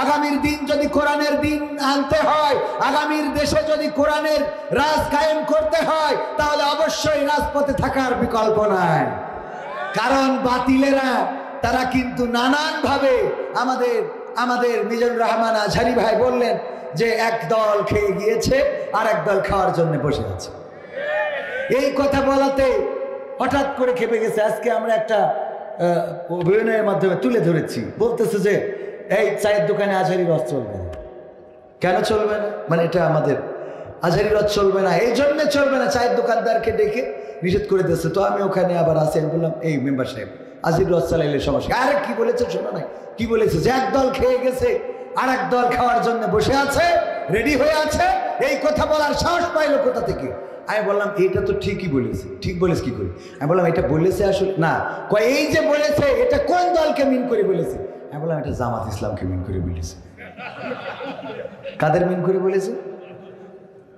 আগামীর দিন যদি কোরআনের দিন আনতে হয়, আগামীর দেশে যদি কোরআনের রাজ কায়েম করতে হয়, তাহলে অবশ্যই রাজপথে থাকার বিকল্প নাই। কারণ বাতিলেরা তারা কিন্তু নানান ভাবে আমাদের মিজানুর রহমান আজহারি ভাই বললেন যে এক দল খেয়ে গিয়েছে আর এক দল খাওয়ার জন্য বসে আছে। এই কথা বলাতে হঠাৎ করে খেপে গেছে। আজকে আমরা একটা অভিনয়ের মাধ্যমে তুলে ধরেছি, বলতেছে যে এই চায়ের দোকানে আজহারি রস চলবে না। কেন চলবে না? মানে এটা আমাদের আজহারি রস চলবে না, এই জন্য চলবে না, চায়ের দোকানদারকে ডেকে নিষেধ করে দিচ্ছে। তো আমি ওখানে আবার আসি, আমি বললাম এই মেম্বার সাহেব আজহারি রস চালাইলে সমস্যা। আরে কি বলেছে শোনো নাই, কি বলেছে যে এক দল খেয়ে গেছে আর এক দল খাওয়ার জন্য বসে আছে, রেডি হয়ে আছে। এই কথা বলার সাহস পাইলো কোথা থেকে? আমি বললাম এটা তো ঠিকই বলেছে। ঠিক বলেছে কি করে? আমি বললাম এটা বলেছে আসলে না, কয় এই যে বলেছে এটা কোন দলকে মিন করে বলেছে? আমি বললাম এটা জামাত ইসলামকে মিন করে বলেছে। কাদের মিন করে বলেছে?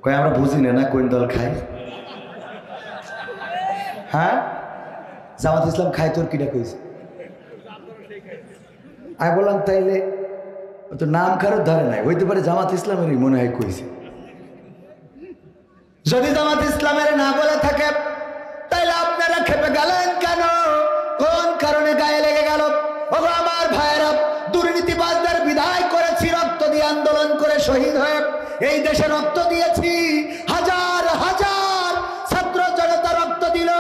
কয় আমরা বুঝি না কোন দল খায়। হ্যাঁ, জামাত ইসলাম খায়, তোর কিটা কইছে? আমি বললাম তাইলে তো নাম কারোর ধরে নাই, হইতে পারে জামাত ইসলামেরই মনে হয় কইছে। যদি জামাত ইসলামের না বলে থাকে তাইলে আপনারা খেপে গেলেন কেন? কোন কারণে গায়ে লেগে গেল? ওগো আমার ভাইয়েরা, দুর্নীতিবাজদের বিদায় করেছি রক্ত দিয়ে, আন্দোলন করে শহীদ হয়ে এই দেশে রক্ত দিয়েছি। হাজার হাজার ছাত্র জনতা রক্ত দিল,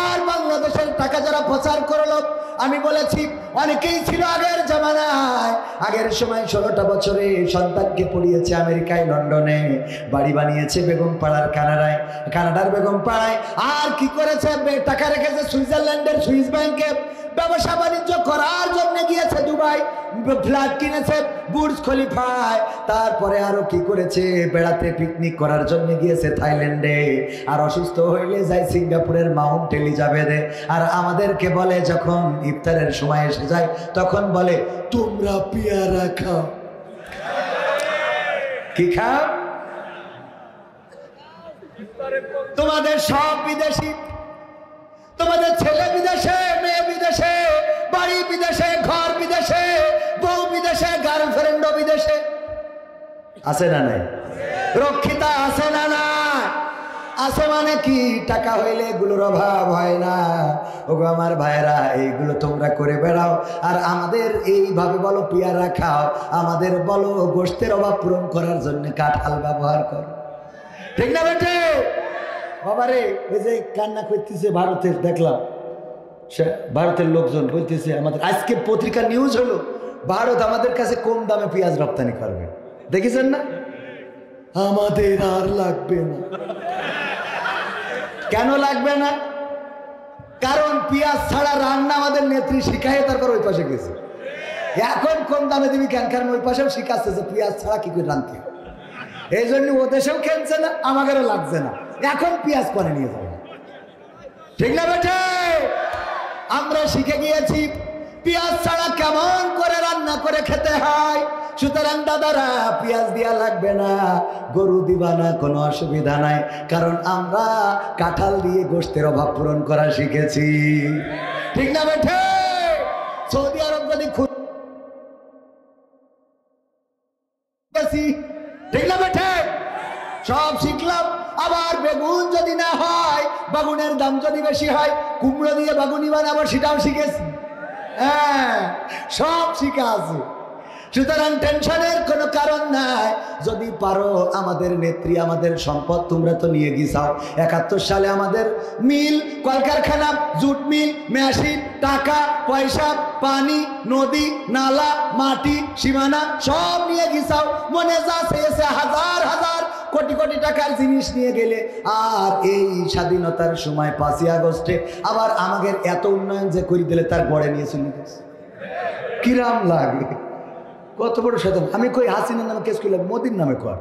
আর বাংলাদেশের টাকা যারা প্রচার করলো, আমি বলেছি অনেকেই ছিল আগের জামানায়, আগের সময় 16টা বছরে সন্তানকে পড়িয়েছে আমেরিকায়, লন্ডনে, বাড়ি বানিয়েছে বেগম পাড়ার কানাডার বেগম পাড়ায়, আর কি করেছে টাকা রেখেছে সুইজারল্যান্ডের সুইস ব্যাংকে, ব্যবসা বাণিজ্য করার জন্য গিয়েছে দুবাই, ফ্ল্যাট কিনেছে বুর্জ খলিফায়, তারপরে আরো কি করেছে বেড়াতে পিকনিক করার জন্য গিয়েছে থাইল্যান্ডে, আর অসুস্থ হইলে যায় সিঙ্গাপুরের মাউন্ট এলিজাবেথে। আর আমাদেরকে বলে যখন ইফতারের সময় এসে যায় তখন বলে তোমরা পেয়ারা খাও। কি খাও? তোমাদের সব বিদেশি, তোমাদের ছেলে বিদেশে, মেয়ে বিদেশে, বাড়ি বিদেশে, ঘর বিদেশে, বউ বিদেশে, গার্লফ্রেন্ডও বিদেশে। আছে না নাই? রক্ষিতা আছে না না? আছে মানে কি? টাকা হইলে এগুলোর অভাব হয় না। ওগো আমার ভাইয়েরা, এইগুলো তোমরা করে বেড়াও, আর আমাদের এইভাবে বলো পেয়ারা খাও, আমাদের বলো গোশতের অভাব পূরণ করার জন্য কাঁঠাল ব্যবহার করো। ঠিক না বেটে? বাবারে, ওই যে কান্না করতেছে ভারতের, দেখলাম ভারতের লোকজন বলতেছে আমাদের, আজকে পত্রিকা নিউজ হলো ভারত আমাদের কাছে কম দামে পেঁয়াজ রপ্তানি করবে। দেখেছেন না? আমাদের আর লাগবে না। কেন লাগবে না? কারণ পেঁয়াজ ছাড়া রান্না আমাদের নেত্রী শিখায়, তারপর ওই পাশে গেছে। এখন কম দামে দিবি কেন? কারণ ওই পাশেও শিখাচ্ছে যে পেঁয়াজ ছাড়া কি করে রাঁধতে, এই জন্য ও দেশেও খেলছে না, আমাদেরও লাগছে না, এখন পেঁয়াজ পরে নিয়ে যাবে। ঠিক না বেটে? আমরা শিখে গিয়েছি পেঁয়াজ ছাড়া কেমন করে রান্না করে খেতে হয়। সুতরাং দাদারা, পেঁয়াজ দিয়া লাগবে না, গরু দিবা না, কোনো অসুবিধা নাই, কারণ আমরা কাঁঠাল দিয়ে গোশতের অভাব পূরণ করা শিখেছি। ঠিক না বেটে? সৌদি আরব যদি ঠিক না বেটে? সব শিখলাম। আবার বেগুন যদি না হয়, বেগুনের দাম যদি বেশি হয়, কুমড়ো দিয়ে বেগুনি বানাবো সেটাও শিখেছি। হ্যাঁ, সব শিখা আছে। সুতরাং টেনশনের কোনো কারণ নাই। যদি পারো, আমাদের নেত্রী, আমাদের সম্পদ তোমরা তো নিয়ে গিয়েছাও। 71 সালে আমাদের মিল, কলকারখানা, জুট মিল, মেশিন, টাকা পয়সা, পানি, নদী, নালা, মাটি, সীমানা সব নিয়ে গিয়েছাও। মনে যা চেয়েছে হাজার হাজার কোটি কোটি টাকার জিনিস নিয়ে গেলে, আর এই স্বাধীনতার সময় 5ই আগস্টে আবার আমাদের এত উন্নয়ন যে করে দিলে তার গড়ে নিয়ে চলে গেছে। কিরাম লাগে, কত বড় শয়তান। আমি কই হাসিনার নামে কেস করলাম, মোদির নামে কর।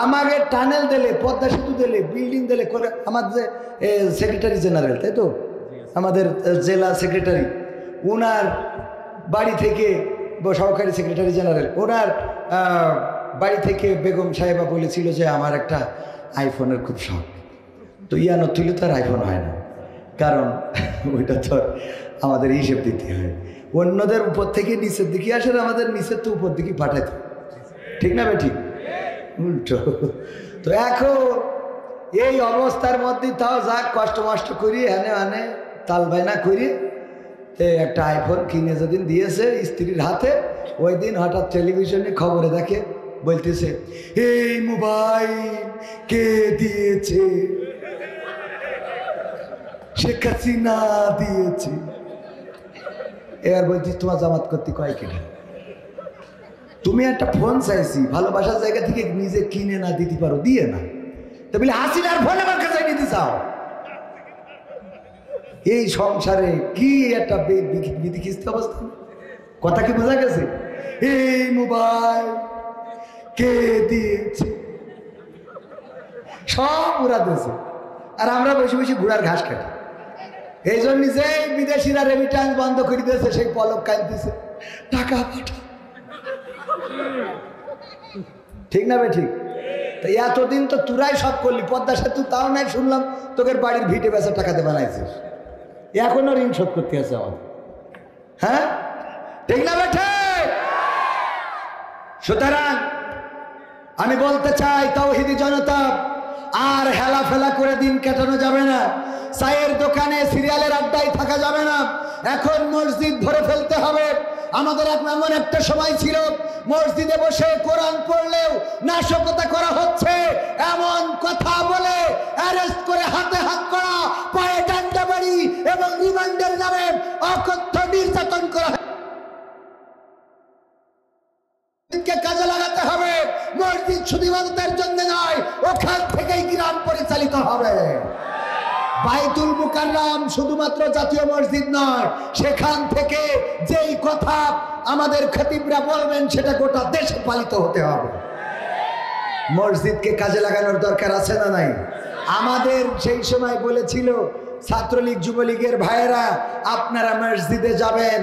আমাকে টানেল দিলে, পদ্মা সেতু দিলে, বিল্ডিং দিলে, আমাদের যে সেক্রেটারি জেনারেল, তাই তো, আমাদের জেলা সেক্রেটারি, ওনার বাড়ি থেকে, সহকারী সেক্রেটারি জেনারেল, ওনার বাড়ি থেকে বেগম সাহেবা বলেছিল যে আমার একটা আইফোনের খুব শখ। তো ইয়ানো তুলে তো আর আইফোন হয় না, কারণ ওইটা তো আমাদের হিসেব দিতে হয়। অন্যদের উপর থেকে নিচের দিকে আসে, আমাদের নিচের তো উপর দিকে পাঠাইতো, ঠিক না ঠিক? উল্টো। তো এখন এই অবস্থার মধ্যে তাও যাক কষ্ট মষ্ট করি হানে তাল বাইনা করি একটা আইফোন কিনে যেদিন দিয়েছে স্ত্রীর হাতে, ওই দিন হঠাৎ টেলিভিশনে খবরে দেখে বলতেছে এই মোবাইল কে দিয়েছে, শেখ হাসিনা দিয়েছে। এবার বলছিস তোমার জামাত করতে কয় কিনা, তুমি একটা ফোন চাইছি ভালোবাসার জায়গা থেকে নিজে কিনে না দিতে পারো, দিয়ে না, তো বলে হাসিনার ফোন আমার কাছে নিতে চাও। এই সংসারে কি একটা বিধিখিস্ত অবস্থা, কথা কি বোঝা গেছে? এই মোবাইল কে দিয়েছে, সব উড়া দিয়েছে, আর আমরা বসে বসে ঘোড়ার ঘাস কাটি। এই জন্য যে বিদেশিরা রেমিটেন্স বন্ধ করে দিয়েছে, সেই পলক কাঁদতেছে টাকা পাঠা, ঠিক না ঠিক? তো এতদিন তো তোরাই সব করলি, পদ্মা সেতু তাও নাই শুনলাম তোদের বাড়ির ভিটে বেচা টাকাতে বানাইছিস, এখনো ঋণ শোধ করতে আছে আমাদের, হ্যাঁ ঠিক না বেঠে? সুতরাং আমি বলতে চাই তাওহীদি জনতা, আর হেলা ফেলা করে দিন কাটানো যাবে না, চায়ের দোকানে সিরিয়ালের আড্ডায় থাকা যাবে না, এখন মসজিদ ভরে ফেলতে হবে। আমাদের এমন একটা সময় ছিল মসজিদে বসে কোরআন পড়লেও নাশকতা করা হচ্ছে এমন কথা বলে অ্যারেস্ট করে হাতে হাত করা, পায়ে ডান্ডা বাড়ি এবং রিমান্ডের নামে অকথ্য নির্যাতন করা। কাজে লাগাতে হবে, মসজিদ শুধু ইবাদতের জন্য নয়, ওখান থেকেই গ্রাম পরিচালিত হবে। বাইতুল মুকাররম শুধুমাত্র জাতীয় মসজিদ নয়, সেখান থেকে যেই কথা আমাদের খতিবরা বলবেন সেটা গোটা দেশে পালিত হতে হবে। মসজিদকে কাজে লাগানোর দরকার আছে না নাই? আমাদের সেই সময় বলেছিল ছাত্রলীগ যুবলীগের ভাইয়েরা, আপনারা মসজিদে যাবেন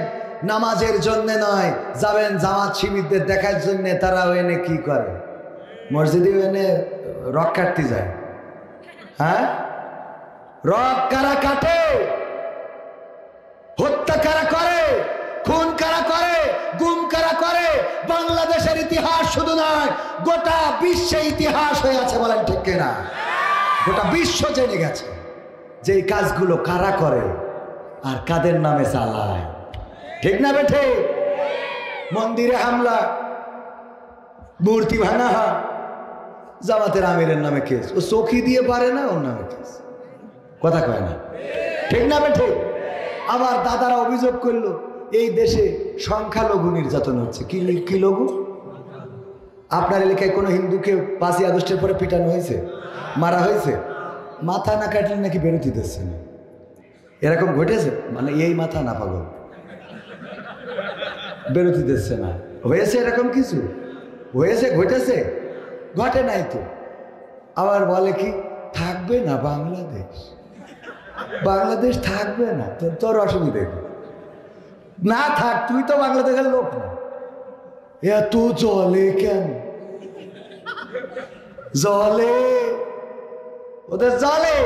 নামাজের জন্য নয়, যাবেন জামাত শিবিরদের দেখার জন্য। তারা ওখানে কি করে? মসজিদে ওখানে রক কাটতে যায়। হ্যাঁ, রক কারা কাটে, হত্যা কারা করে, খুন কারা করে, গুম কারা করে? বাংলাদেশের ইতিহাস শুধু নয়, গোটা বিশ্বে ইতিহাস হয়ে আছে, বলেন ঠিক কিনা? গোটা বিশ্ব জেনে গেছে যে এই কাজগুলো কারা করে আর কাদের নামে চালায়, ঠিক না বেঠে? মন্দিরে হামলা, মূর্তি ভাঙা, জামাতের আমিরের নামে কেস, ও চোখি দিয়ে পারে না, ওর নামে কেস, কথা কয় না, ঠিক না বেঠে? আবার দাদারা অভিযোগ করলো এই দেশে সংখ্যালঘু নির্যাতন হচ্ছে। কি লঘু? আপনার এলাকায় কোনো হিন্দুকে 5ই আগস্টের পরে পিটানো হয়েছে, মারা হয়েছে? মাথা না কাটলে নাকি বেরোতে দিচ্ছে না, এরকম ঘটেছে? মানে এই মাথা না পাগল, বেরোতে দিচ্ছে না, হয়েছে এরকম কিছু? হয়েছে, ঘটেছে? ঘটে নাই তো। আবার বলে কি থাকবে না বাংলাদেশ, বাংলাদেশ থাকবে না, তোর অসুবিধা কি? না থাক, তুই তো বাংলাদেশের লোক না। এত জলে কেন? জলে, ওদের জলে।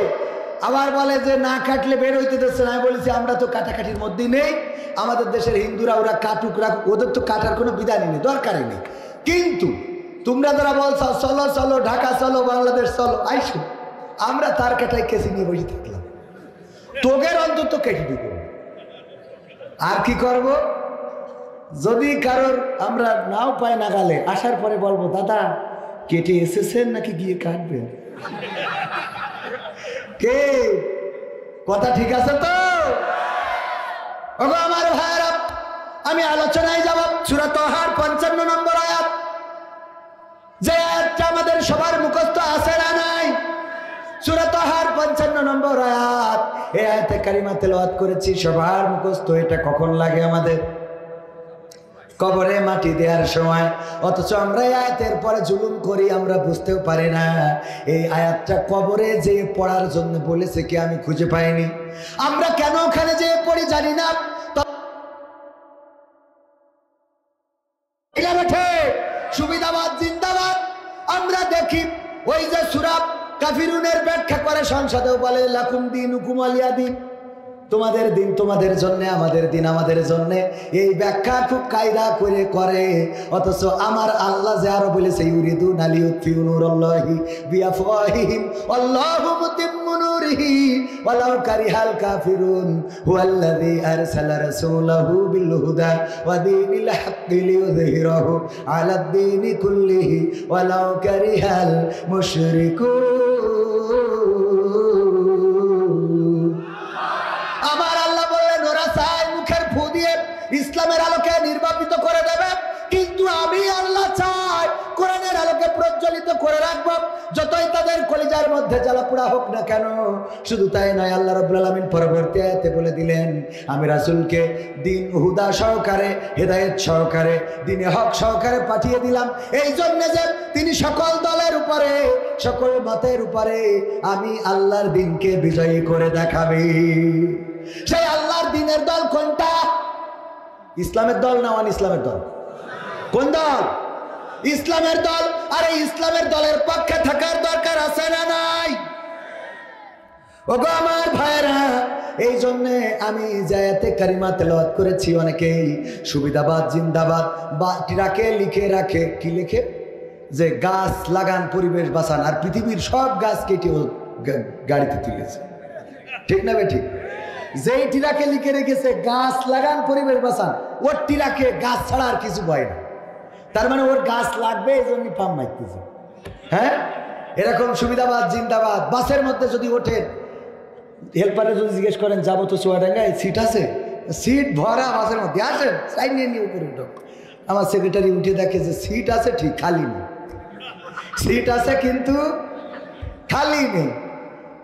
আবার বলে যে না কাটলে বের হইতে দিচ্ছে না। আমি বলেছি আমরা তো কাটাকাটির মধ্যেই নেই, আমাদের দেশের হিন্দুরা ওরা কাটুক রাখ, ওদের তো কাটার কোনো বিধানই নেই, দরকারই নেই। কিন্তু তোমরা যারা বলছো চলো চলো ঢাকা চলো বাংলাদেশ চলো, আইসো, আমরা তার কাটায় কেসি নিয়ে বসে থাকলাম, তোগের অন্তত কেটে দিব। আর কি করব? যদি কারোর আমরা নাও পাই নাগালে, আসার পরে বলবো দাদা কেটে এসেছেন নাকি গিয়ে কাটবেন? কে কথা ঠিক আছে তো? আমার ভাইরা, আমি আলোচনায় যাব। সূরা তাহার 55 নম্বর আয়াত, যে আয়াতটা আমাদের সবার মুখস্থ আছে না নাই? সূরা তাহার 55 নম্বর আয়াত, এই আয়াতে কারিমা তেলাওয়াত করেছি, সবার মুখস্থ। এটা কখন লাগে আমাদের? কবরে মাটি দেওয়ার সময়। অথচ আমরা এই আয়াতের পরে জুলুম করি, আমরা বুঝতেও পারি না এই আয়াতটা কবরে যে পড়ার জন্য বলেছে কি আমি খুঁজে পাইনি। আমরা কেন ওখানে যে পড়ি জানি না। সুবিধাবাদ জিন্দাবাদ। আমরা দেখি ওই যে সূরা কাফিরুনের ব্যাখ্যা করে সংসদেও বলে লাকুম দীনুকুম ওয়ালিয়া দীন, তোমাদের দিন তোমাদের জন্য, আমাদের দিন আমাদের জন্য। এই ব্যাখ্যা খুব কায়দা করে করে, অথচ আমার আল্লাহ যে আরো বলেছে ইউরিদুনা লিইউতফিউ নূরাল্লাহি বিআফওয়াহিহিম আল্লাহু মুতিম্মু নূরিহি ওয়ালাউ কারিহাল কাফিরুন হুয়াল্লাযী আরসালা রাসূলাহু বিল হুদা ওয়া দীনিল হাক্কি লিইয়ুযহিরাহু আলাদ দীনি কুল্লিহি ওয়ালাউ কারিহাল মুশরিকুন। আমার আল্লাহ বললেন ওরা চায় মুখের ফু দিয়ে ইসলামের আলোকে নির্বাপিত করে দেবে, কিন্তু আমি আল্লাহ চাই কোরআনের আলোকে প্রজ্বলিত করে রাখবো, যতই তাদের কলিজার মধ্যে জ্বালাপোড়া হোক না কেন। শুধু তাই নয়, আল্লাহ রাব্বুল আলামিন পরবর্তী আয়াতে বলে দিলেন আমি রাসূলকে দিন হুদা সহকারে, হেদায়েত সহকারে, দিনে হক সহকারে পাঠিয়ে দিলাম, এই জন্য যে তিনি সকল দলের উপরে, সকল মতের উপরে আমি আল্লাহর দিনকে বিজয়ী করে দেখাবি। সেই আল্লাহর দিনের দল কোনটা? ইসলামের দল না অন ইসলামের দল? কোন দল? ইসলামের দল। আর এই ইসলামের দলের পক্ষে থাকার দরকার আছে না নাই? ওগো আমার ভাইরা, এই জন্য আমি জায়াতে কারিমা তেলাওয়াত করেছি, অনেকেই সুবিধাবাদ জিন্দাবাদ বা ট্রাকে লিখে রাখে, কি লিখে যে গাছ লাগান পরিবেশ বাঁচান, আর পৃথিবীর সব গাছ কেটে গাড়িতে তুলেছে। ঠিক না বে ঠিক? যেই টিরাকে লিখে রেখেছে গাছ লাগান পরিবেশ বাঁচান, ওর টিরাকে গাছ ছাড়া আর কিছু ভয় না, তার মানে ওর গাছ লাগবে, এই জন্য পাম্প মারতেছে। হ্যাঁ, এরকম সুবিধাবাদ জিন্দাবাদ। বাসের মধ্যে যদি ওঠেন, হেল্পারে যদি জিজ্ঞেস করেন যাবো তো চুয়াডাঙ্গায়, সিট আছে? সিট ভরা বাসের মধ্যে, আসেন সাইড নিয়ে নিয়ে উপরে উঠো। আমার সেক্রেটারি উঠে দেখে যে সিট আছে ঠিক, খালি নেই, সিট আছে কিন্তু খালি নেই।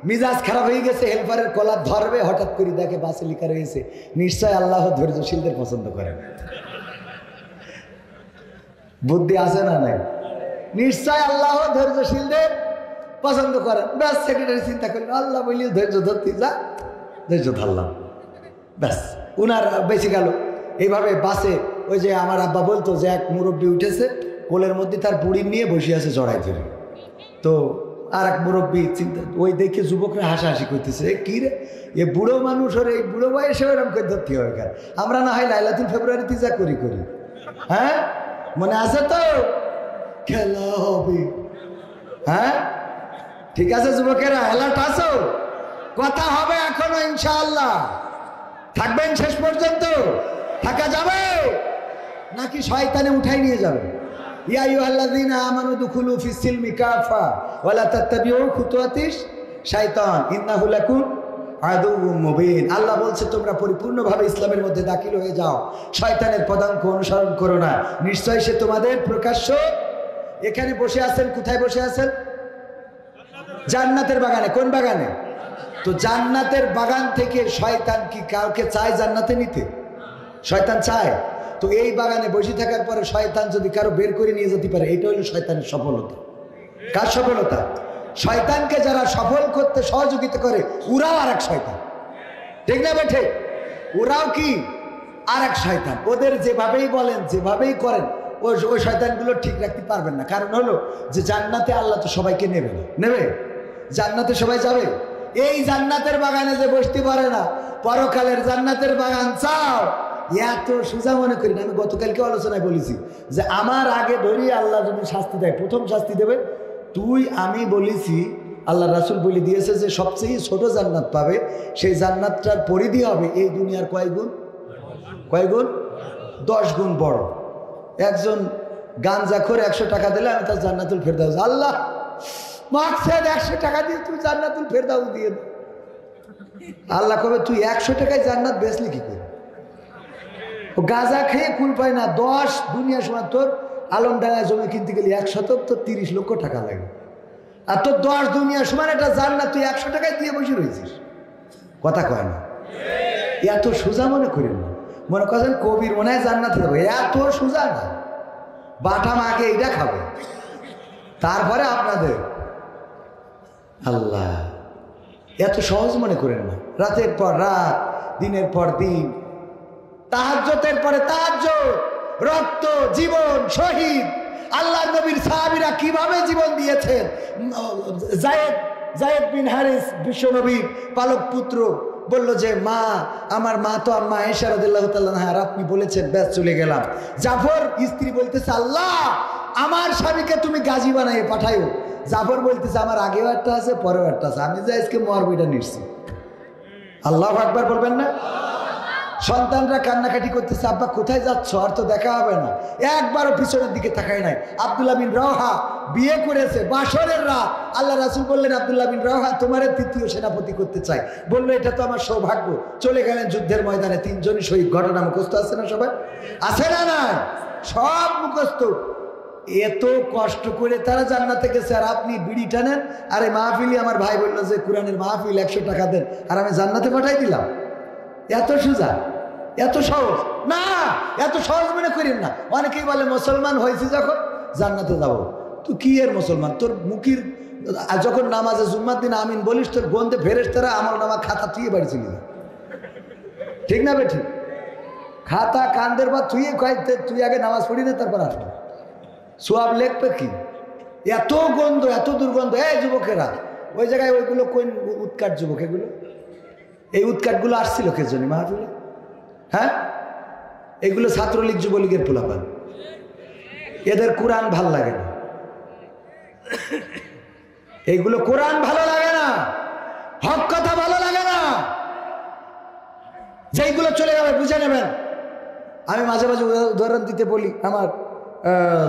মিজাজ খারাপ হয়ে গেছে, হেল্পারের কলার ধরবে, হঠাৎ করে দেখে বাসে লেখা রয়েছে নিশ্চয় আল্লাহ ধৈর্যশীলদের পছন্দ করেন। বুদ্ধি আছে না নাই? নিশ্চয় আল্লাহ ধৈর্যশীলদের পছন্দ করেন। ব্যাস, সেক্রেটারি চিন্তা করলেন আল্লাহ বলি ধৈর্য ধরতে, যা ধৈর্য ধরলাম, ব্যাস উনার বেঁচে গেল। এইভাবে বাসে ওই যে আমার আব্বা বলতো যে এক মুরব্বী উঠেছে, কোলের মধ্যে তার বুড়ি নিয়ে বসে আছে জড়াই ধরে। তো আর এক মুরব্বী চিন্তা, ওই দেখে যুবকরা হাসাহাসি করতেছে, কি রে এ বুড়ো মানুষ, ওর এই বুড়ো বয়সে ওরকম করে ধরতে হবে কেন? আমরা না হয় লাইলাতুল ফেব্রুয়ারিতে যা করি করি, হ্যাঁ মনে আছে তো? খেলা হবে, হ্যাঁ ঠিক আছে যুবকেরা, অ্যালার্ট আছো? কথা হবে এখনো ইনশাআল্লাহ। থাকবেন শেষ পর্যন্ত? থাকা যাবে নাকি শয়তানে উঠাই নিয়ে যাবে? ইয়া আইয়ুহাল্লাযীনা আমানু দুখুলু ফিস সিলমি কাফা ওয়া লা তাত্তাবিউ খুতুওয়াতিশ শাইতান ইন্নাহু লাকুম আদুউম মুবিন। আল্লাহ বলছে তোমরা পরিপূর্ণভাবে ইসলামের মধ্যে দাখিল হয়ে যাও, শয়তানের পদাঙ্ক অনুসরণ করো না, নিশ্চয়ই সে তোমাদের প্রকাশ্য। এখানে বসে আছেন, কোথায় বসে আছেন? জান্নাতের বাগানে। কোন বাগানে? তো জান্নাতের বাগান থেকে শয়তান কি কাউকে চায় জান্নাতে নিতে? শয়তান চায়? তো এই বাগানে বসে থাকার পরে শয়তান যদি কারো বের করে নিয়ে যেতে পারে, এটা হলো শয়তানের সফলতা। কার সফলতা? শয়তানকে যারা সফল করতে সহযোগিতা করে ওরাও আর এক শয়তান। ঠিক না বেঠে? ওরাও কি আর এক শয়তান। ওদের যেভাবেই বলেন, যেভাবেই করেন, ওই শয়তানগুলো ঠিক রাখতে পারবেন না। কারণ হলো যে জান্নাতে আল্লাহ তো সবাইকে নেবে না। নেবে? জান্নাতে সবাই যাবে? এই জান্নাতের বাগানে যে বসতে পারে না, পরকালের জান্নাতের বাগান চাও, এত সোজা মনে করি না। আমি গতকালকে আলোচনায় বলেছি যে আমার আগে ধরিয়ে আল্লাহ যদি শাস্তি দেয়, প্রথম শাস্তি দেবে তুই। আমি বলেছি আল্লাহ রাসূল বলে দিয়েছে যে সবচেয়ে ছোট জান্নাত পাবে, সেই জান্নাতটার পরিধি হবে এই দুনিয়ার কয় গুণ? 10 গুণ বড়। একজন গাঞ্জাখোর 100 টাকা দিলে আমি তার জান্নাতুল ফেরদাউস, আল্লাহ মাকসাদ 100 টাকা দিয়ে তুই জান্নাতুল ফেরদাউস দিয়ে দে। আল্লাহ কবে তুই 100 টাকায় জান্নাত বেচলি কি করে? ও গাঁজা খেয়ে কুল পায় না। 10 দুনিয়া সময় তোর আলমডাঙ্গা জমি কিনতে গেলে 1 শতক তো 30 লক্ষ টাকা লাগে, আর তোর 10 দুনিয়া সমান একটা জান্নাত তুই 100 টাকায় দিয়ে বসে রয়েছিস। কথা কয় না? এত সোজা মনে করেন না। মনে করেন কবির মনে হয় জান্নাতে যাবো, এত সোজা না। বাটাম আগে এইটা খাবে, তারপরে আপনাদের। আল্লাহ এত সহজ মনে করেন না। রাতের পর রাত, দিনের পর দিন, তাহাজ্জুদের পরে তাহাজ্জুদ, রক্ত, জীবন, শহীদ। আল্লাহ নবীর সাহাবীরা কিভাবে জীবন দিয়েছেন। যায়েদ বিন হারিস বিশ্বনবীর পালক পুত্র, বলল যে মা, আমার মা তো আম্মা আয়েশা রাদিয়াল্লাহু তাআলা আনহা, আর আপনি বলেছেন, ব্যাস চলে গেলাম। জাফর স্ত্রী বলতেছে, আল্লাহ আমার স্বামীকে তুমি গাজী বানাই পাঠাইও। জাফর বলতেছে, আমার আগেও একটা আছে, পরেও একটা আছে, আমি যে আজকে মরবিটা নিচ্ছি। আল্লাহু আকবার বলবেন না? সন্তানরা কান্নাকাটি করতেছে, আব্বা কোথায় যাচ্ছ, আর তো দেখা হবে না। একবারও পিছনের দিকে তাকায় নাই। আব্দুল্লাহ বিন রওহা বিয়ে করেছে, বাসরের রাত। আল্লাহ রাসূল বললেন, আব্দুল্লাহ বিন রওহা তোমার তৃতীয় সেনাপতি করতে চাই। বললো, এটা তো আমার সৌভাগ্য। চলে গেলেন যুদ্ধের ময়দানে, 3 জনই শহীদ। ঘটনা মুখস্থ আছে না সবাই? আছে না? না, সব মুখস্থ। এত কষ্ট করে তারা জান্নাতে গেছে, আর আপনি বিড়ি টানেন। আরে মাহফিলি, আমার ভাই বললো যে কোরআনের মাহফিল, 100 টাকা দেন, আর আমি জান্নাতে পাঠাই দিলাম। এত সোজা, এত সহজ না, এত সহজ মনে করেন না। অনেকেই বলে মুসলমান হয়েছে যখন জান্নাতে যাব। তুই কি এর মুসলমান? তোর মুখির যখন নামাজে জুম্মার দিন আমিন বলিস, তোর গন্ধে ফেরেশতারা আমল নামা খাতা থুয়ে বাড়ি চলে যায়। ঠিক না বেঠিক? খাতা কান্দের বা থুয়ে খাইতে, তুই আগে নামাজ পড়ি না, তারপর আসবে সোয়াব লেখবে কি? এত গন্ধ, এত দুর্গন্ধ। এই যুবকেরা ওই জায়গায়, ওইগুলো কোন উৎকাট যুবক এগুলো? এই উৎকাটগুলো আসছিল কে জন্য মাহফিলে? হ্যাঁ, এগুলো ছাত্রলীগ যুবলীগের পোলাপান। এদের কোরআন ভাল লাগে না, এইগুলো কোরআন ভালো লাগে না, হক কথা ভালো লাগে না। যেইগুলো চলে যাবে বুঝে নেবেন। আমি মাঝে মাঝে উদাহরণ দিতে বলি, আমার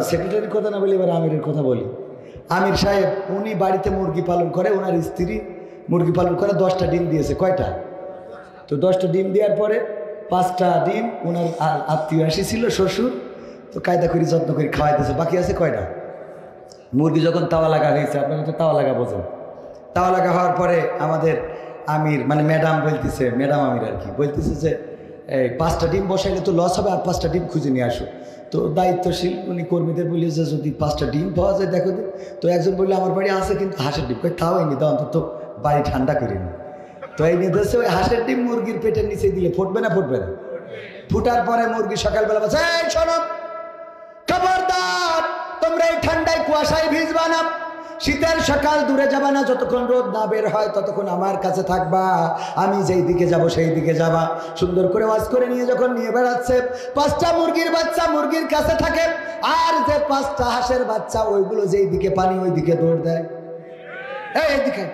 সেক্রেটারির কথা না বলি, এবার আমিরের কথা বলি। আমির সাহেব, উনি বাড়িতে মুরগি পালন করে, ওনার স্ত্রী মুরগি পালন করে, 10টা ডিম দিয়েছে। কয়টা? তো 10টা ডিম দেওয়ার পরে 5টা ডিম ওনার আত্মীয় আসিছিল, শ্বশুর, তো কায়দা করে যত্ন করে খাওয়াইতেছে। বাকি আছে কয়টা? মুরগি যখন তাওয়া লাগা হয়েছে, আপনারা তো তাওয়া লাগা বোঝেন, তাওয়া লাগা হওয়ার পরে আমাদের আমির, মানে ম্যাডাম বলতেছে, ম্যাডাম আমির আর কি, বলতেছে যে এই 5টা ডিম বসাইলে তো লস হবে, আর 5টা ডিম খুঁজে নিয়ে আসো। তো দায়িত্বশীল উনি কর্মীদের বললে যে যদি 5টা ডিম পাওয়া যায় দেখো। তো একজন বললে, আমার বাড়ি আছে কিন্তু হাঁসের ডিম। কই তাও এনে দাও, অন্তত বাড়ি ঠান্ডা করে নি। তো এই নিয়ে ওই হাঁসের ডিম মুরগির পেটের নিচে দিলে ফুটবে না? ফুটবে না। ফুটার পরে মুরগি সকালবেলা বলছে, এই শোনো, খবরদার, তোমরা এই ঠান্ডায় কুয়াশায় ভিজবা না, শীতের সকাল দূরে যাবা না, যতক্ষণ রোদ না বের হয় ততক্ষণ আমার কাছে থাকবা, আমি যেই দিকে যাব সেই দিকে যাবা। সুন্দর করে ওয়াজ করে নিয়ে যখন নিয়ে বেড়াচ্ছে, 5টা মুরগির বাচ্চা মুরগির কাছে থাকে, আর যে 5টা হাঁসের বাচ্চা ওইগুলো যেই দিকে পানি ওই দিকে দৌড় দেয়। এইদিকে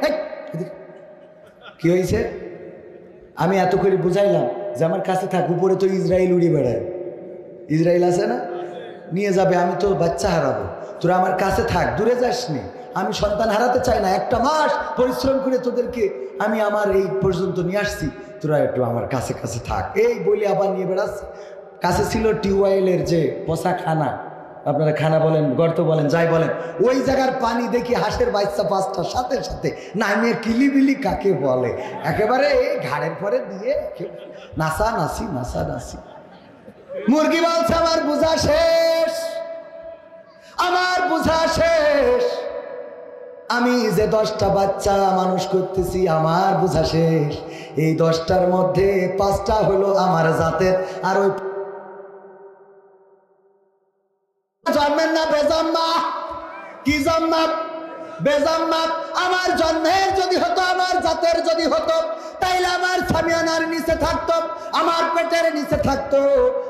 কি হয়েছে? আমি এত করে বুঝাইলাম যে আমার কাছে থাক, উপরে তো ইসরায়েল উড়ে বেড়ায়, ইসরায়েল আছে না, নিয়ে যাবে, আমি তো বাচ্চা হারাবো, তোরা আমার কাছে থাক, দূরে যাসনি। আমি সন্তান হারাতে চাই না, 1টা মাস পরিশ্রম করে তোদেরকে আমি আমার এই পর্যন্ত নিয়ে আসছি, তোরা একটু আমার কাছে কাছে থাক। এই বলে আবার নিয়ে বেড়াচ্ছে। কাছে ছিল টিউবওয়েলের যে পচা খানা, আপনারা খানা বলেন, গর্ত বলেন, যাই বলেন, ওই জায়গার পানি দেখি হাঁসের বাচ্চা 5টা সাথে সাথে নামিয়ে কিলিবিলি কাকে বলে, একেবারে ঘাড়ের পরে দিয়ে নাসা নাসি নাসা নাসি। মুরগি বলছে, আমার বোঝা শেষ, আমার বোঝা শেষ, আমি যে 10টা বাচ্চা মানুষ করতেছি, আমার বোঝা শেষ। এই 10টার মধ্যে 5টা হলো আমার জাতের, আর ওই জন্মের না বেজন্মা। কি জন্মা? বেজন্মা। আমার জন্মের যদি হতো, আমার জাতের যদি হতো, তাইলে আমার সামিয়ানার নিচে থাকতো, আমার পেটের নিচে থাকতো।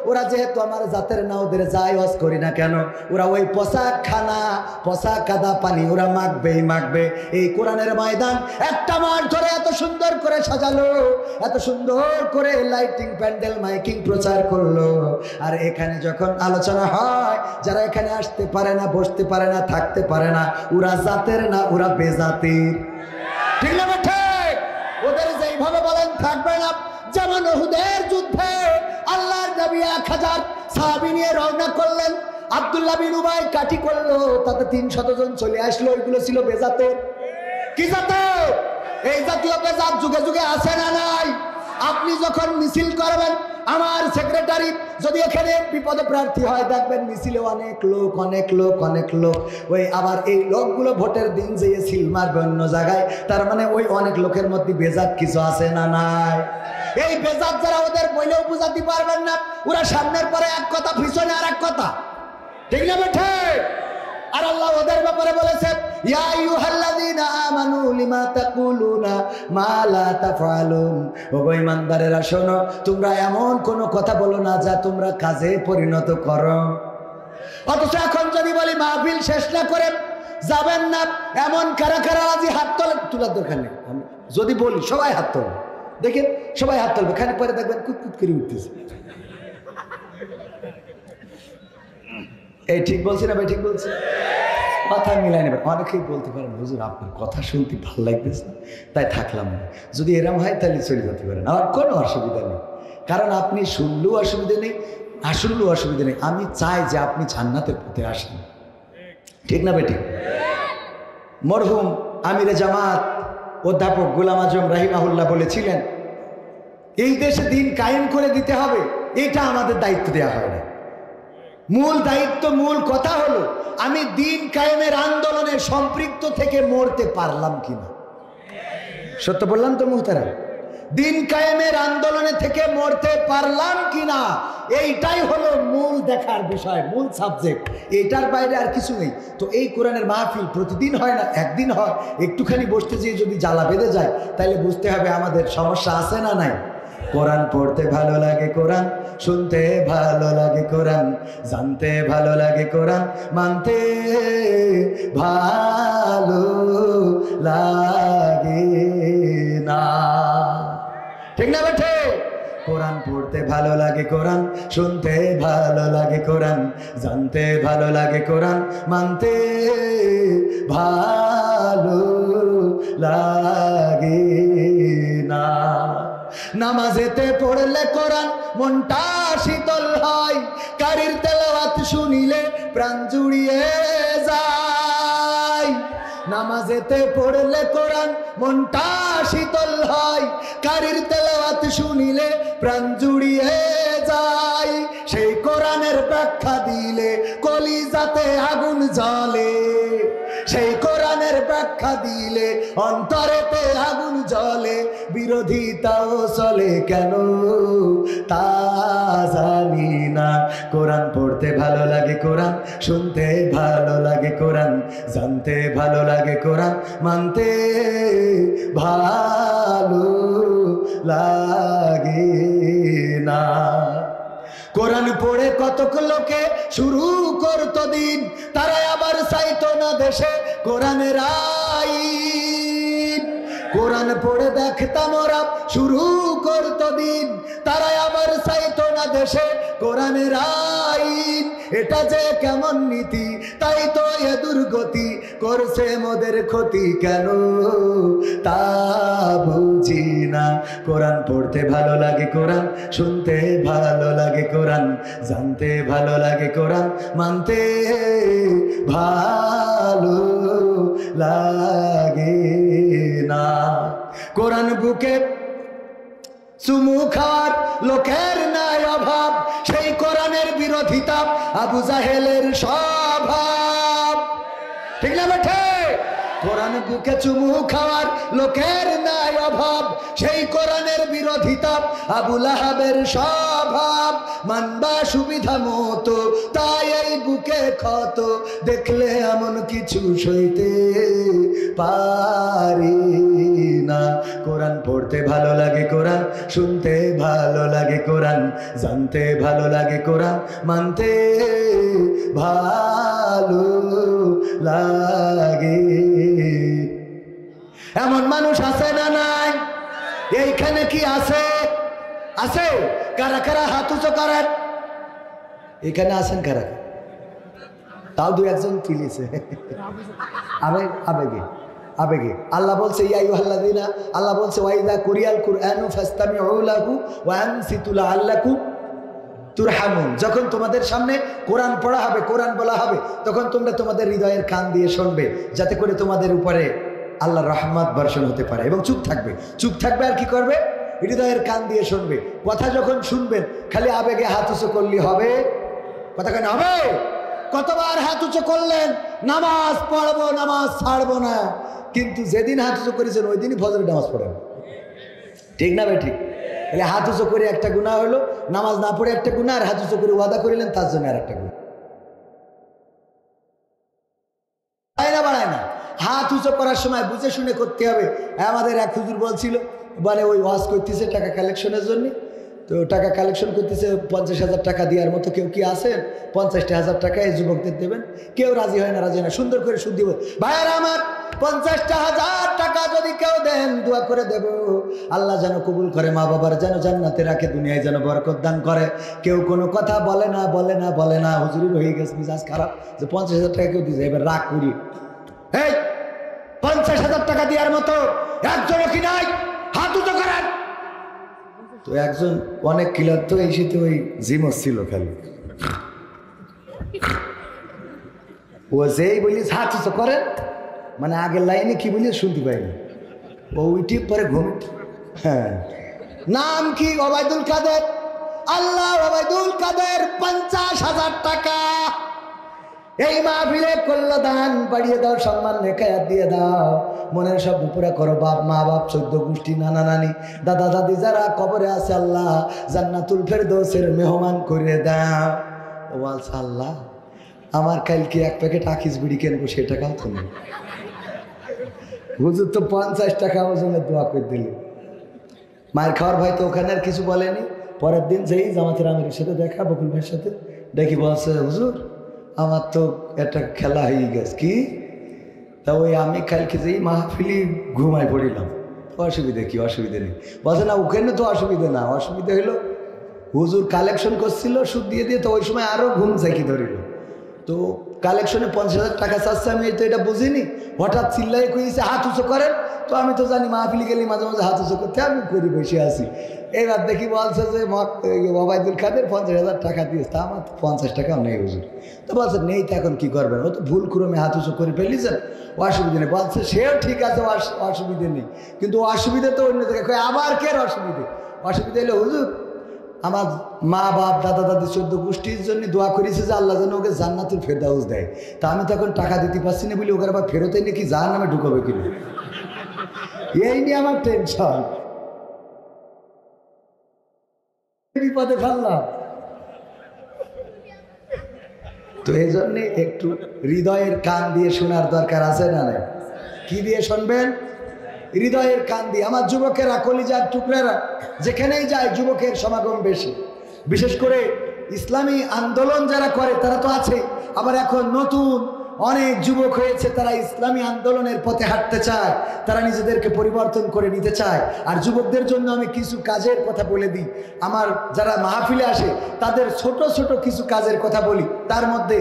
ওরা যেহেতু আমার জাতের না, ওদের যাই ওয়াজ করি না কেন, ওরা ওই পচা খানা, পচা কাদা পানি ওরা মাখবেই মাখবে। এই কোরআনের ময়দান 1টা মাস ধরে এত সুন্দর করে সাজালো, এত সুন্দর করে লাইটিং, প্যান্ডেল, মাইকিং প্রচার করলো। আর এখানে যখন আলোচনা হয়, যারা এখানে আসতে পারে না, বসতে পারে না, থাকতে পারে না, ওরা জাতের না, ওরা বেজাতির। ঠিক না বেঠে? ওদের যেইভাবে বলেন থাকবে না। যেমন উহুদের যুদ্ধে আল্লাহর নবী 1000 সাহাবী নিয়ে রওনা করলেন, আব্দুল্লাহ বিন উবাই কাঠি করলো, তাতে 300 জন চলে আসলো, ওইগুলো ছিল বেজাতের। কি জাতের? এই জাতীয় বেজাত যুগে যুগে আছে না নাই? আপনি যখন মিছিল করবেন, আমার সেক্রেটারি যদি এখানে বিপদে প্রার্থী হয়, দেখবেন মিছিলে অনেক লোক, অনেক লোক, অনেক লোক। ওই আবার এই লোকগুলো ভোটের দিন যেয়ে সিল মারবে অন্য জায়গায়, তার মানে ওই অনেক লোকের মধ্যে বেজাত কিছু আছে না নাই? এই বেজাত যারা, ওদের বইলেও বুঝাতে পারবেন না, ওরা সামনের পরে এক কথা, পিছনে আর এক কথা। ঠিক না বেঠে? আর আল্লাহ ওদের ব্যাপারে বলেছে, ইয়া আইয়ুহাল্লাযীনা আমানু লিমা তাকুলুনা মা লা তাফআলুন। ওগো ঈমানদারেরা শোনো, তোমরা এমন কোন কথা বলো না যা তোমরা কাজে পরিণত করো। অথচ এখন যদি বলি মাহফিল শেষ না করে যাবেন না, এমন কারা কারা আজি হাত তোলার দরকার নেই। আমি যদি বলি সবাই হাত তোলবে, দেখেন সবাই হাত তোলবে, খানিক পরে দেখবেন কুতকুত করে উঠতেছে। এই ঠিক বলছি না ভাই? ঠিক বলছি? কথা মিলাই নেবেন। অনেকেই বলতে পারেন হুজুর আপনার কথা শুনতে ভালো লাগতেছে না, তাই থাকলাম না। যদি এরম হয় তাহলে চলে যেতে পারেন, আমার কোনো অসুবিধা নেই। কারণ আপনি শুনলেও অসুবিধা নেই, আসলেও অসুবিধা নেই। আমি চাই যে আপনি জান্নাতের পথে আসেন, ঠিক না বেটি? মরহুম আমিরে জামাত অধ্যাপক গোলাম আজম রাহিমাহুল্লাহ বলেছিলেন, এই দেশে দিন কায়েম করে দিতে হবে, এটা আমাদের দায়িত্ব দেওয়া হয় না। মূল দায়িত্ব, মূল কথা হলো আমি দিন কায়েমের আন্দোলনে সম্পৃক্ত থেকে মরতে পারলাম কিনা। সত্য বললাম তো মুহতারাম? দিন কায়েমের আন্দোলনে থেকে মরতে পারলাম কিনা, এইটাই হলো মূল দেখার বিষয়, মূল সাবজেক্ট। এটার বাইরে আর কিছু নেই। তো এই কোরআনের মাহফিল প্রতিদিন হয় না, একদিন হয়। একটুখানি বসতে যেয়ে যদি জ্বালা বেঁধে যায় তাহলে বুঝতে হবে আমাদের সমস্যা আছে না নাই। কোরআন পড়তে ভালো লাগে, কোরআন শুনতে ভালো লাগে, কোরআন জানতে ভালো লাগে, কোরআন মানতে ভালো লাগে না, ঠিক না বেঠে? কোরআন পড়তে ভালো লাগে, কোরআন শুনতে ভালো লাগে, কোরআন জানতে ভালো লাগে, কোরআন মানতে ভালো লাগে না। নামাজেতে পড়লে কোরআন মনটা শীতল হয়, কারির তেলাওয়াত শুনিলে প্রাণ জুড়িয়ে যায়। নামাজেতে পড়লে কোরআন মনটা শীতল হয়, কারির তেলাওয়াত শুনিলে প্রাণ জুড়িয়ে যায়। সেই কোরআনের ব্যাখ্যা দিলে কলিজাতে আগুন জ্বলে, সেই কোরআনের ব্যাখ্যা দিলে অন্তরেতে আগুন জ্বলে। বিরোধিতাও চলে কেন তা জানি না। কোরআন পড়তে ভালো লাগে, কোরআন শুনতে ভালো লাগে, কোরআন জানতে ভালো লাগে, কোরআন মানতে ভালো লাগে না। কোরআন পড়ে কতক লোকে শুরু করতো দিন, তারা আবার চাইতো না দেশে কোরআনের আইন। কোরআন পড়ে দেখতাম ওরা শুরু করতো দিন, তারা আবার চাইতো না দেশে কোরআনের আইন। এটা যে কেমন নীতি, তাই তো এ দুর্গতি, করছে মোদের ক্ষতি কেন তা বুঝি না। কোরআন পড়তে ভালো লাগে, কোরআন শুনতে ভালো লাগে, কোরআন জানতে ভালো লাগে, কোরআন মানতে ভালো লাগে না। কোরআন বুকে চুমু খাওয়ার লোকের নাই অভাব, সেই কোরআনের বিরোধিতা আবু জাহেলের স্বভাব, ঠিক না বেঠে? কোরআন বুকে চুমু খাওয়ার লোকের নাই অভাব, সেই কোরআনের বিরোধিতা আবু লাহাবের স্বভাব। মানবা সুবিধা মতো, তাই এই বুকে ক্ষত, দেখলে এমন কিছু সইতে পারি না। কোরআন পড়তে ভালো লাগে, কোরআন শুনতে ভালো লাগে, কোরআন জানতে ভালো লাগে, কোরআন মানতে ভালো লাগে। এমন মানুষ আছে না নাই? এইখানে কি আছে? আছে? কারা কারা হাত উঁচু করেন? এখানে আছেন কারা? তাও দু একজন তুলেছে আবেগে আবেগে। আল্লাহ বলছে ইয়া আইয়ুহাল্লাযীনা, আল্লাহ বলছে ওয়াইদা কুরিয়াল কুরআনু ফাসতামিউ লাহু ওয়া আনসিতু লাআল্লাকুম তুরহামুন। যখন তোমাদের সামনে কোরআন পড়া হবে, কোরআন বলা হবে, তখন তোমরা তোমাদের হৃদয়ের কান দিয়ে শুনবে, যাতে করে তোমাদের উপরে আল্লাহর রহমত বর্ষণ হতে পারে। এবং চুপ থাকবে, চুপ থাকবে আর কি করবে? হৃদয়ের কান দিয়ে শুনবে। কথা যখন শুনবেন খালি আবেগে হাত উঁচু করলে হবে? কথা কেন হবে? কতবার হাত উঁচু করলেন, নামাজ পড়বো, নামাজ ছাড়বো না, কিন্তু যেদিন হাত উঁচু করেছেন ওই দিনই ফজরের নামাজ পড়েন, ঠিক না ভাই? ঠিক। তাহলে হাত উঁচু করে একটা গুনাহ হলো, নামাজ না পড়ে একটা গুনাহ, আর হাত উঁচু করে ওয়াদা করিলেন তার জন্য আর একটা গুনাহ। বাড়ায় না, হাত উঁচু করার সময় বুঝে শুনে করতে হবে। আমাদের এক হুজুর বলছিল, মানে ওই ওয়াজ করতেছে টাকা কালেকশনের জন্য, তো টাকা কালেকশন করতেছে 50,000 টাকা দেওয়ার মতো কেউ কি আছেন? 50,000 টাকা এই যুবকদের দেবেন। কেউ রাজি হয় না, রাজি হয় না। সুন্দর করে সুদ দিব। ভাইয়ারা আমার, 50,000 টাকা যদি কেউ দেন, দোয়া করে দেব আল্লাহ যেন কবুল করে, মা বাবার যেন জান্নাতে রাখে, দুনিয়ায় যেন বরকত দান করে। কেউ কোনো কথা বলে না, বলে না, বলে না। হুজুরের হয়ে গেছে মিজাজ খারাপ যে 50,000 টাকা কেউ দিয়েছে, এবার রাগ করি। এই 50,000 টাকা দেওয়ার মতো একজনও কি নাই? হাত উঁচু করেন। তো একজন অনেক কিলার, তো এই শীতে ওই জিমস ছিল খালি, ও যেই বলি হাত উঁচু করেন, মানে আগের লাইনে কি বলি শুনতে পাইনি, ও উইটি পরে ঘুম। হ্যাঁ, নাম কি? ওবায়দুল কাদের। আল্লাহ, ওবায়দুল কাদের 50,000 টাকা এই মাহফিলে করলো দান। বাড়িয়ে দাও, সম্মান রেখায়াত দিয়ে দাও, মনের সব পুরা করো। বাপ মা বাপ 14 গোষ্ঠী, নানা নানি, দাদা দাদি যারা কবরে আছে, আল্লাহ জান্নাতুল ফেরদৌসের মেহমান করে দাও। ও বলছে, আল্লাহ আমার কালকে 1 প্যাকেট আকিস বিড়ি কিনবো, সে টাকাও তো নেই। হুজুর তো 50 টাকা ওজনের দোয়া করে দিলে। মায়ের খাওয়ার ভাই তো ওখানে আর কিছু বলেনি। পরের দিন যেই জামাতের আমিরের সাথে দেখা, বকুল ভাইয়ের সাথে দেখি, বলছে হুজুর আমার তো একটা খেলা হয়ে গেছে। কি? তা ওই আমি কালকে যেই মাহফিলি ঘুমাই পড়িলাম। অসুবিধা কি? অসুবিধা নেই। বলছে না, ওখানে তো অসুবিধা না। অসুবিধা হলো হুজুর কালেকশন করছিল সুদ দিয়ে দিয়ে, তো ওই সময় আরও ঘুম চাকি ধরিল। তো কালেকশনে 50,000 টাকা চাচ্ছে, আমি তো এটা বুঝিনি। হঠাৎ চিল্লাই কইছে হাত উঁচু করেন। তো আমি তো জানি মাহফিলি গেলে মাঝে মাঝে হাত উঁচু করতে, আমি করি বসে আছি। এইবার দেখি বলছে যে ওবায়দুল কাদের 50,000 টাকা দিয়েছে। তা আমার তো 50 টাকাও নেই হুজুর। তো বলছে নেই, তো এখন কী করবেন? ও তো ভুল ক্রমে হাত উঁচু করে ফেলিছেন, অসুবিধা নেই। বলছে সেও ঠিক আছে, অসুবিধে নেই, কিন্তু অসুবিধা তো অন্য জায়গায়। আবার কে অসুবিধে? অসুবিধা হলো হুজুর আমার মা বাপ দাদা দাদি 14 গোষ্ঠীর জন্য দোয়া করেছে যে আল্লাহ যেন ওকে জান্নাতুল ফেরদাউস দেয়। তা আমি তো এখন টাকা দিতে পারছি না বলে ওকে আবার ফেরতে নাকি জাহান্নামে ঢুকাবে কিনা, এই নিয়ে আমার টেনশন। বিপদে ফেললাম। তো এই জন্যে একটু হৃদয়ের কান দিয়ে শোনার দরকার আছে না? কি দিয়ে শুনবেন? হৃদয়ের কান দিয়ে। আমার যুবকেরা, কলিজার টুকরারা যেখানেই যায় যুবকের সমাগম বেশি। বিশেষ করে ইসলামী আন্দোলন যারা করে তারা তো আছে, আবার এখন নতুন অনেক যুবক হয়েছে, তারা ইসলামী আন্দোলনের পথে হাঁটতে চায়, তারা নিজেদেরকে পরিবর্তন করে নিতে চায়। আর যুবকদের জন্য আমি কিছু কাজের কথা বলে দিই। আমার যারা মাহফিলে আসে তাদের ছোট ছোট কিছু কাজের কথা বলি। তার মধ্যে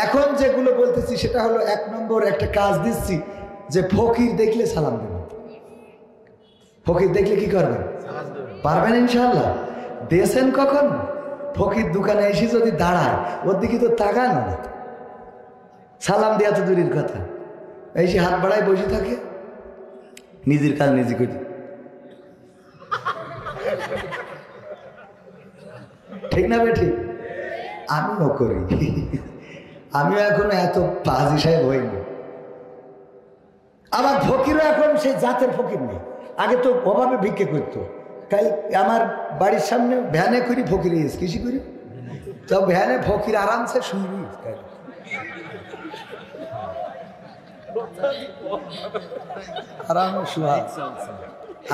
এখন যেগুলো বলতেছি সেটা হলো 1 নম্বর একটা কাজ দিচ্ছি যে ফকির দেখলে সালাম দেবেন। ফকির দেখলে কি করবেন? পারবেন ইনশাআল্লাহ? দিয়েছেন কখন? ফকির দোকানে এসে যদি দাঁড়ায়, ওর দিকে তো তাকান না, সালাম দেওয়া তো দূরের কথা, এসে হাত বাড়ায় বসে থাকে, নিজের কাজ নিজে করি। ঠিক না বেঠিক? আমিও করি। আমিও এখনো এত পাজি সাহেব হইনি। আবার ফকিরও এখন সেই জাতের ফকির নেই। আগে তো অভাবে ভিক্ষে করতো। কাল আমার বাড়ির সামনে ভ্যানে করি ফকির এসে কৃষি করি, তো ভ্যানে ফকির আরামসে শুনবি। আরামে শোয়া।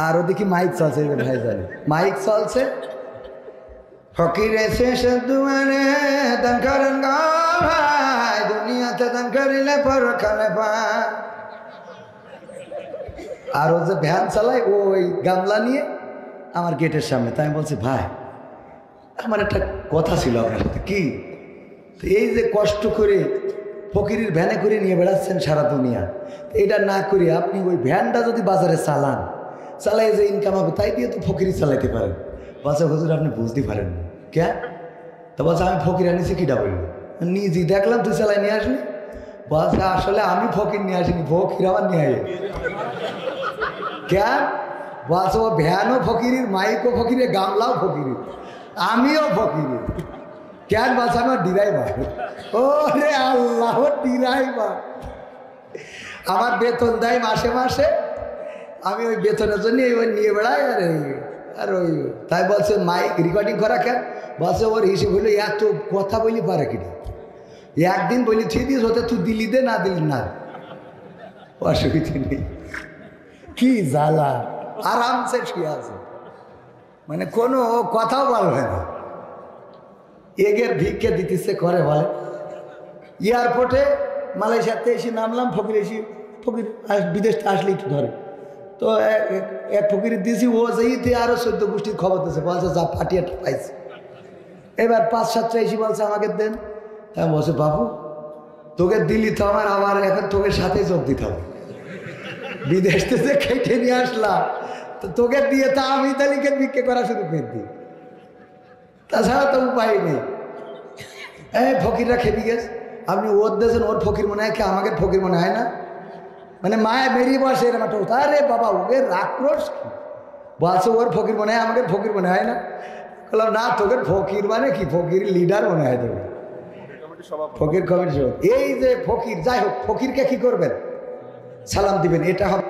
আর ওদিকে মাইক চলছে, ভাই জানি মাইক চলছে। ফকির এসে দুয়ারে দান করেন গো ভাই, দুনিয়াতে দান করিলে পরখানে পায়। আর ও যে ভ্যান চালায় ওই গামলা নিয়ে আমার গেটের সামনে। তাই আমি বলছি ভাই আমার একটা কথা ছিল আপনার সাথে। কি? এই যে কষ্ট করে ফকিরের ভ্যানে করে নিয়ে বেড়াচ্ছেন সারা দুনিয়া, এটা না করে আপনি ওই ভ্যানটা যদি বাজারে চালান, চালাই যে ইনকাম হবে তাই দিয়ে তো ফকিরি চালাইতে পারেন। বলছে হুজুর আপনি বুঝতে পারেন না। কে? তো বলছে আমি ফকির আনিছি। কিটা বললো? নিজে দেখলাম তুই চালাই নিয়ে আসলি। বলছে আসলে আমি ফকির নিয়ে আসিনি, ফকির আমার নিয়ে আসে। কে? বলছে ও ভ্যানও ফকিরের, মাইকও ফকিরের, গামলাও ফকিরের, আমিও ফকিরের। কেন? বলছে আমার ড্রাইভার। ও রে আল্লাহ, ড্রাইভার আমার বেতন দেয় মাসে মাসে, আমি ওই বেতনের জন্য ওই নিয়ে বেড়াই। আর ওই তাই বলছে মাইক রেকর্ডিং করা কেন? বলছে ওর হিসেব হইলো এত কথা বলি পারে কিনা। একদিন বলি ঠিক দিস, হতে তুই দিলি দে, না দিলি না। অসুবিধা নেই। কি জ্বালা, আরামসে শুয়ে আছে, মানে কোনো কথাও বলবে না। এগের ভিক্ষে দিতেছে করে বলে। এয়ারপোর্টে মালয়েশিয়াতে এসে নামলাম, ফকির ফকির বিদেশ আসলে একটু ধরে, তো এক ফকির দিয়েছি, ও যেইতে আরো 14 গোষ্ঠীর খবর দিয়েছে, বলছে যা ফাটিয়ে পাইছে। এবার 5-7টা এসে বলছে আমাকে দেন। হ্যাঁ বলছে বাবু তোকে দিলি তো আমার আবার এখন তোকে সাথে যোগ দিতে হবে, বিদেশ থেকে খেটে নিয়ে আসলাম, তো তোকে দিয়ে তা আমি তালিকে ভিক্ষে করা শুরু করে দিই, তাছাড়া তো উপায় নেই। এই ফকিররা খেপে গেছে, আপনি ওর দেশেন, ওর ফকির মনে হয় কি আমাকে ফকির মনে হয় না? মানে মায়া বেরিয়ে বসে এরকম একটা, আরে বাবা ওকে আক্রোশ বলছে ওর ফকির মনে হয় আমাকে ফকির মনে হয় না। বললাম না, তোকে ফকির মানে কি, ফকির লিডার মনে হয় তোকে, ফকির কমিটি। এই যে ফকির, যাই হোক ফকিরকে কি করবেন, সালাম দিবেন, এটা হবে।